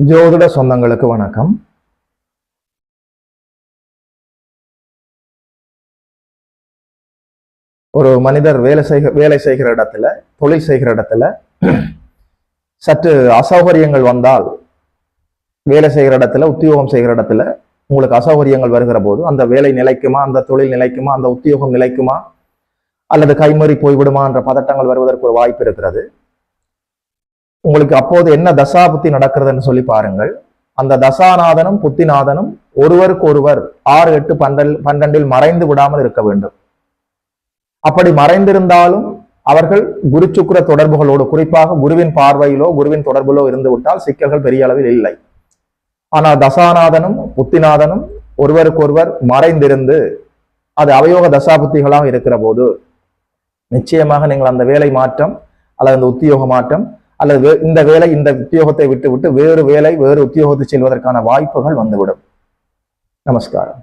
ஜோதிட சொந்தங்களுக்கு வணக்கம். ஒரு மனிதர் வேலை செய்கிற இடத்துல, தொழில் செய்கிற இடத்துல சற்று அசௌகரியங்கள் வந்தால், வேலை செய்கிற இடத்துல, உத்தியோகம் செய்கிற இடத்துல உங்களுக்கு அசௌகரியங்கள் வருகிற போது அந்த வேலை நிலைக்குமா, அந்த தொழில் நிலைக்குமா, அந்த உத்தியோகம் நிலைக்குமா, அல்லது கைமறி போய்விடுமா என்ற பதட்டங்கள் வருவதற்கு ஒரு வாய்ப்பு இருக்கிறது. உங்களுக்கு அப்போது என்ன தசாபுத்தி நடக்கிறதுன்னு சொல்லி பாருங்கள். அந்த தசாநாதனும் புத்திநாதனும் ஒருவருக்கு ஒருவர் 6, 8, 12 மறைந்து விடாமல் இருக்க வேண்டும். அப்படி மறைந்திருந்தாலும் அவர்கள் குரு சுக்கிர தொடர்புகளோடு, குறிப்பாக குருவின் பார்வையிலோ குருவின் தொடர்பிலோ இருந்து விட்டால் சிக்கல்கள் பெரிய அளவில் இல்லை. ஆனால் தசாநாதனும் புத்திநாதனும் ஒருவருக்கு ஒருவர் மறைந்திருந்து அது அவயோக தசாபுத்திகளாக இருக்கிற போது நிச்சயமாக நீங்கள் அந்த வேலை மாற்றம் அல்லது அந்த உத்தியோக மாற்றம் அல்லது இந்த வேலை, இந்த உத்தியோகத்தை விட்டு வேறு வேலை, வேறு உத்தியோகத்தை செல்வதற்கான வாய்ப்புகள் வந்துவிடும். நமஸ்காரம்.